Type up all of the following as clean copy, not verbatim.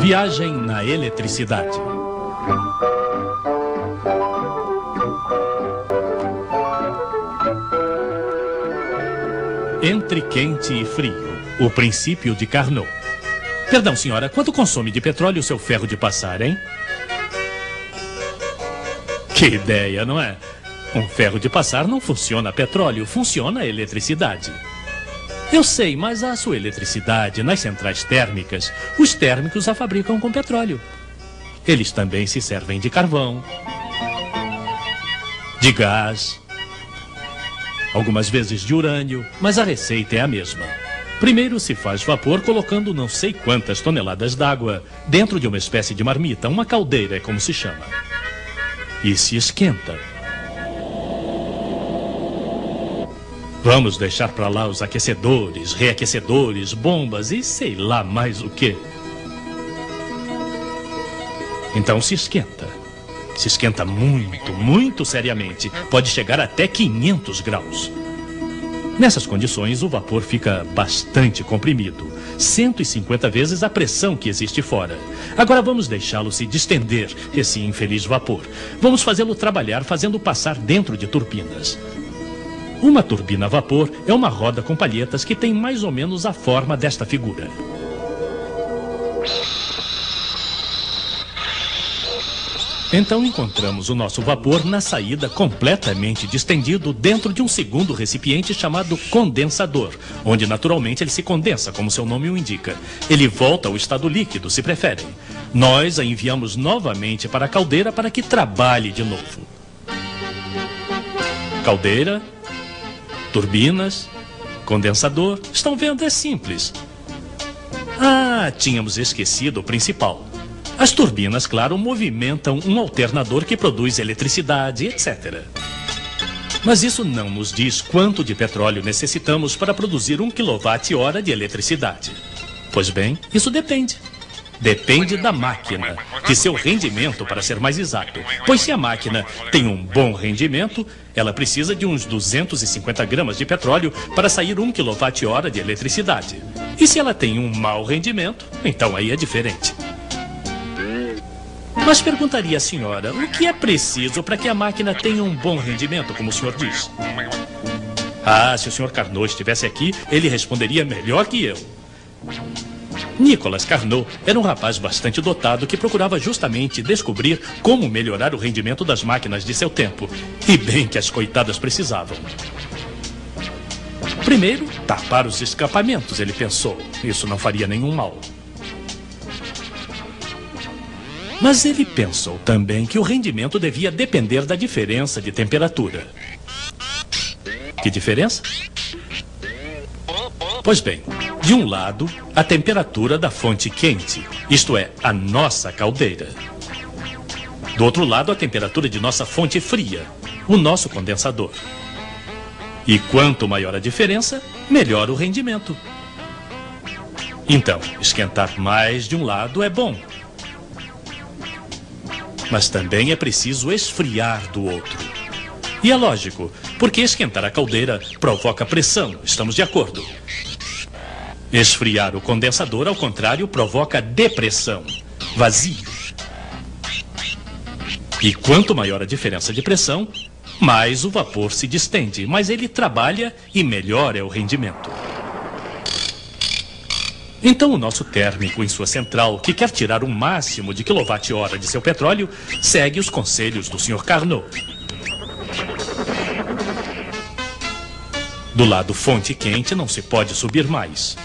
Viagem na eletricidade. Entre quente e frio, o princípio de Carnot. Perdão, senhora, quanto consome de petróleo o seu ferro de passar, hein? Que ideia, não é? Um ferro de passar não funciona a petróleo, funciona a eletricidade. Eu sei, mas a sua eletricidade nas centrais térmicas, os térmicos a fabricam com petróleo. Eles também se servem de carvão, de gás, algumas vezes de urânio, mas a receita é a mesma. Primeiro se faz vapor colocando não sei quantas toneladas d'água dentro de uma espécie de marmita, uma caldeira é como se chama. E se esquenta. Vamos deixar para lá os aquecedores, reaquecedores, bombas e sei lá mais o quê. Então se esquenta. Se esquenta muito, muito seriamente. Pode chegar até 500 graus. Nessas condições, o vapor fica bastante comprimido. 150 vezes a pressão que existe fora. Agora vamos deixá-lo se distender, esse infeliz vapor. Vamos fazê-lo trabalhar fazendo passar dentro de turbinas. Uma turbina a vapor é uma roda com palhetas que tem mais ou menos a forma desta figura. Então encontramos o nosso vapor na saída completamente distendido dentro de um segundo recipiente chamado condensador, onde naturalmente ele se condensa, como seu nome o indica. Ele volta ao estado líquido, se preferem. Nós a enviamos novamente para a caldeira para que trabalhe de novo. Caldeira, turbinas, condensador. Estão vendo? É simples. Ah, tínhamos esquecido o principal. As turbinas, claro, movimentam um alternador que produz eletricidade, etc. Mas isso não nos diz quanto de petróleo necessitamos para produzir 1 kWh de eletricidade. Pois bem, isso depende. Depende da máquina, de seu rendimento, para ser mais exato. Pois se a máquina tem um bom rendimento, ela precisa de uns 250 gramas de petróleo para sair 1 kWh de eletricidade. E se ela tem um mau rendimento, então aí é diferente. Mas perguntaria à senhora, o que é preciso para que a máquina tenha um bom rendimento, como o senhor diz? Ah, se o senhor Carnot estivesse aqui, ele responderia melhor que eu. Nicolas Carnot era um rapaz bastante dotado que procurava justamente descobrir como melhorar o rendimento das máquinas de seu tempo. E bem que as coitadas precisavam. Primeiro, tapar os escapamentos, ele pensou. Isso não faria nenhum mal. Mas ele pensou também que o rendimento devia depender da diferença de temperatura. Que diferença? Pois bem, de um lado, a temperatura da fonte quente, isto é, a nossa caldeira. Do outro lado, a temperatura de nossa fonte fria, o nosso condensador. E quanto maior a diferença, melhor o rendimento. Então, esquentar mais de um lado é bom. Mas também é preciso esfriar do outro. E é lógico, porque esquentar a caldeira provoca pressão, estamos de acordo. Esfriar o condensador, ao contrário, provoca depressão, vazio. E quanto maior a diferença de pressão, mais o vapor se distende, mais ele trabalha e melhor é o rendimento. Então o nosso térmico em sua central, que quer tirar o máximo de quilowatt-hora de seu petróleo, segue os conselhos do Sr. Carnot. Do lado fonte quente não se pode subir mais.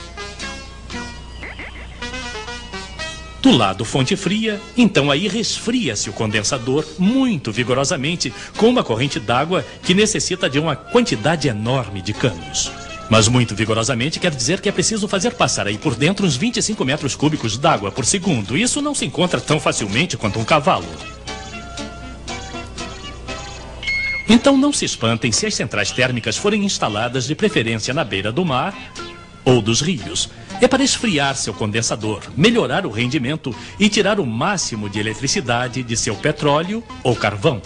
Do lado fonte fria, então aí resfria-se o condensador muito vigorosamente com uma corrente d'água que necessita de uma quantidade enorme de canos. Mas muito vigorosamente quer dizer que é preciso fazer passar aí por dentro uns 25 metros cúbicos d'água por segundo. Isso não se encontra tão facilmente quanto um cavalo. Então não se espantem se as centrais térmicas forem instaladas de preferência na beira do mar ou dos rios. É para esfriar seu condensador, melhorar o rendimento e tirar o máximo de eletricidade de seu petróleo ou carvão.